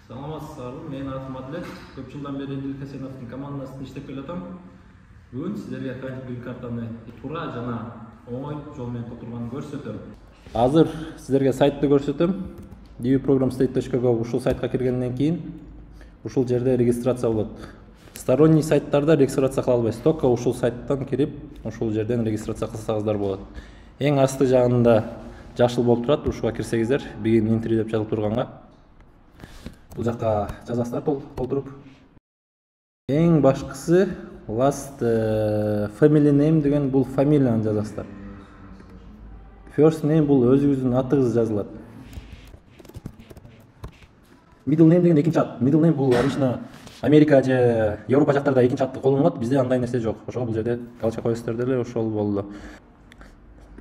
Саламатсыз Арун, менин атым Адлет. Көп жылдан бери Эдил Хасеновдун командасында иштеп келатам. Бүгүн сиздерге кантип грин картаны туура жана оңой жол менен толтурганын көрсөтөм. Азыр сиздерге сайтты көрсөтөм. dvprogramstate.gov ушул сайтка киргенден кийин ушул жерде регистрация болот. Сторонний сайттарда регистрация кыла албайсыз. Только ушул сайттан кирип, ушул жерден регистрация кылсаңыздар болот. Эң асты жагында жашыл болуп турат, ушуга кирсеңиздер, begin entry деп жазылып турганга бул жакка жазасыздар толтуруп. Эң башкысы last family name деген бул фамилияны жазасыздар. First name бул өзүңүздүн атыңыз жазылат. Middle name деген экинчи ат. Middle name бул обычно Америка же Европа жактарда экинчи атты колдонулат. Бизде андай нерсе жок. Ошого бул жерде галочка коесуздар деле, ошол болду.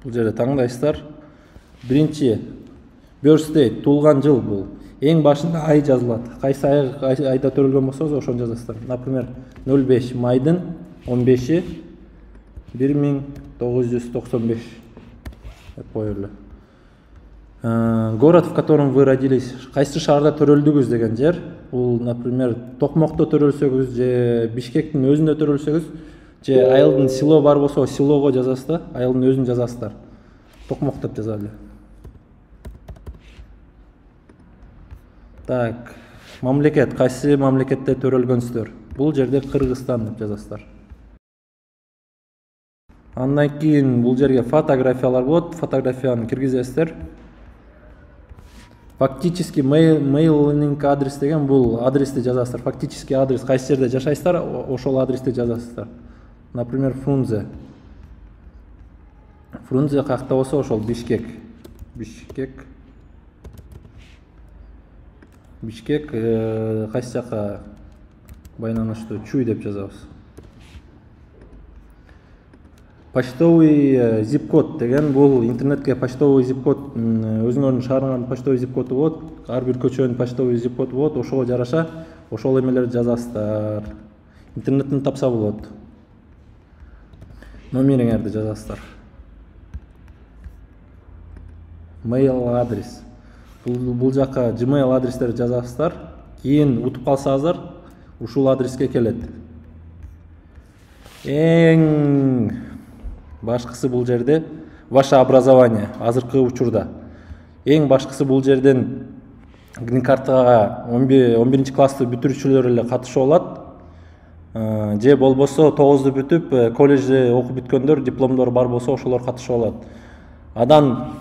Бул жерде таңдайсыздар. Биринчи birthday туулган жыл бул. Эң башында ай жазылат. Кайсы айда төрөлгөн болсоңуз ошону жазасыздар. Например, 05 майдын 15-и 1995 деп коелу. Город, в котором вы родились, кайсы шаарда төрөлдүгүз деген жер. Бул, например, Токмокто төрөлсөңүз же Бишкектин өзүндө төрөлсөңүз же айылдын село бар болсо селого жазасыздар, айылдын өзүн жазасыздар. Токмок деп жазалы. Так, мамлекет, кайсы мамлекетте төрөлгөнсүздөр? Бул жерде Кыргызстан деп жазасыздар. Андан кийин бул жерге фотографиялар болот, фотографияны киргизесиздер. Фактически mailing адрес деген бул адрести жазасыздар. Фактически адрес кайсы жерде жашайсыздар, ошол адрести жазасыздар. Например, Фрунзе. Фрунзе каякта болсо ошол Бишкек. Бишкек кайсы жака байланыштуу Чуй деп жазабыз. Почтовый zip-код деген бул интернетке почтовый zip-код өзүңөрдүн шаарыңардын почтовый zip-коду болот. Ар бир көчөнүн почтовый zip-коду болот. Ошого жараша ошол эмелерди жазасыздар. Интернеттен тапса болот. Номериңерди жазасыздар. Mail адрес. Бул жака Gmail адрестерди жазасыздар. Кийин утуп калсаңыздар, ушул адреске келет. Эң башкысы бул жерде ваше образование азыркы учурда. Эң башкысы бул жерден грин картага 11 классты бүтүрүүчүлөр эле катыша алат. Же болбосо 9-ду бүтүп колледжде окуп бүткөндөр, дипломдору бар болсо ошолор катыша алат. Адан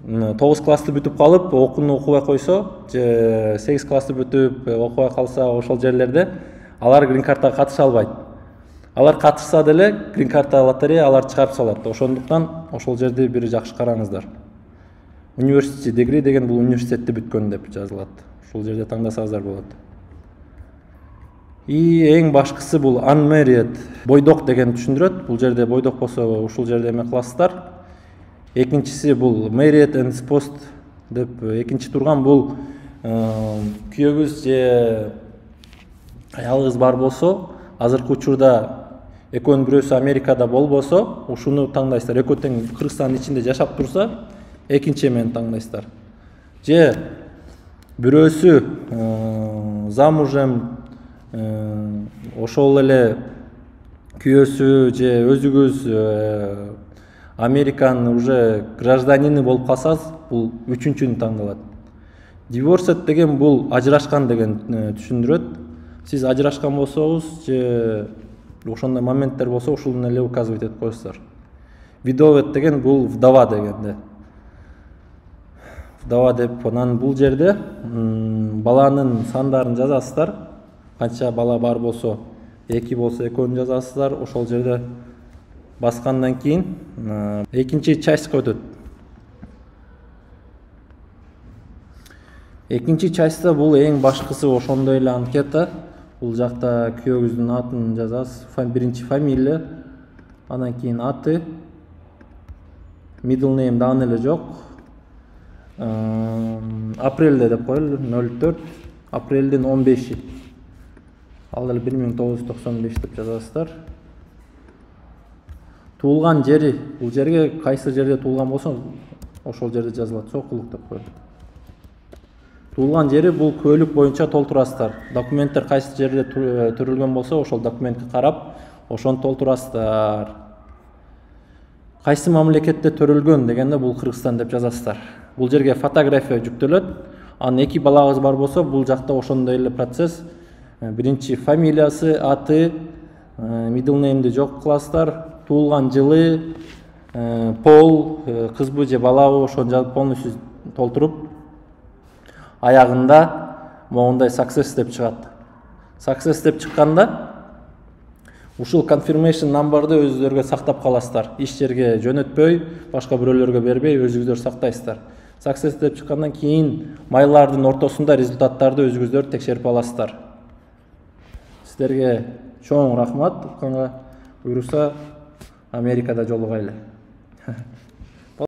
9 класты бүтүп калып, окууну окубай койсо, же 8 класты бүтүп окубай калса, ошол жерлерде алар грин картага катыша албайт. Алар катышса деле грин карта лотерея алар чыгарып салат. Ошондуктан ошол жерде бир жакшы караңыздар. Университет дегри деген бул университетти бүткөн деп жазылат. Ошол жерде таңдасаңыздар болот. И эң башкысы бул unmarried, бойдок деген түшүндүрөт. Бул жерде бойдок болсо ушул жерде эме кыласыздар. Экинчиси бул married and spoused деп экинчи турган бул күйөөңүз же аялыңыз бар болсо, азыркы учурда экөөнүн бирөөсү Америкада болбосо, ушуну таңдайсыздар. Экөө тең Кыргызстандын ичинде жашап турса, экинчи эмени таңдайсыздар. Же бирөөсү замужем, ошол эле күйөөсү же өзүңүз Американын уже гражданины болуп калсаңыз, бул үчүнчүнү таңдалат. Divorced деген бул ажырашкан деген түшүндүрөт. Сиз ажырашкан болсоңуз же ошондой моменттер болсо, ушуну эле указывать этип коесуздар. Видовед деген бул вдова дегенде. Вдова деп, анан бул жерде баланын сандарын жазасыздар. Канча бала бар болсо, 2 болсо экөөнү жазасыздар. Ошол жерде баскандан кийин экинчи частька өтөт. Экинчи частьта бул эң башкысы ошондой эле анкета. Бул жакта күйөөңүздүн атын жазасыз. Биринчи фамилия, андан кийин аты, middle name дагы эле жок. Апрелде деп коелу, 04 апрелдин 15-и. Ал эле 1995 деп жазасыздар. Туулган жери, бул жерге кайсы жерде туулган болсо, ошол жерде жазылат. Сокулук деп коелу. Туулган жери бул күбөлүк боюнча толтурасыздар. Документтер кайсы жерде төрүлгөн болсо, ошол документти карап, ошону толтурасыздар. Кайсы мамлекетте төрүлгөн дегенде бул Кыргызстан деп жазасыздар. Бул жерге фотография жүктөлөт. Анын 2 балагыңыз бар болсо, бул жакта ошондой эле процесс. Биринчи фамилиясы, аты, middle name'ди жок кыласыздар, туулган жылы, пол, кызбы же балабы, ошону жазып полностью толтуруп, аягында моундай success деп чыгат. Success деп чыкканда ушул confirmation number'ды өзүңүзгө сактап каласыздар. Иш жерге жөнөтпөй, башка бирөөлөргө бербей, өзүңүздөр сактайсыздар. Success деп чыккандан кийин майлардын ортосунда результаттарды өзүңүздөр текшерип аласыздар. Сиздерге чоң рахмат. Буюрса Америкада жолугайлы.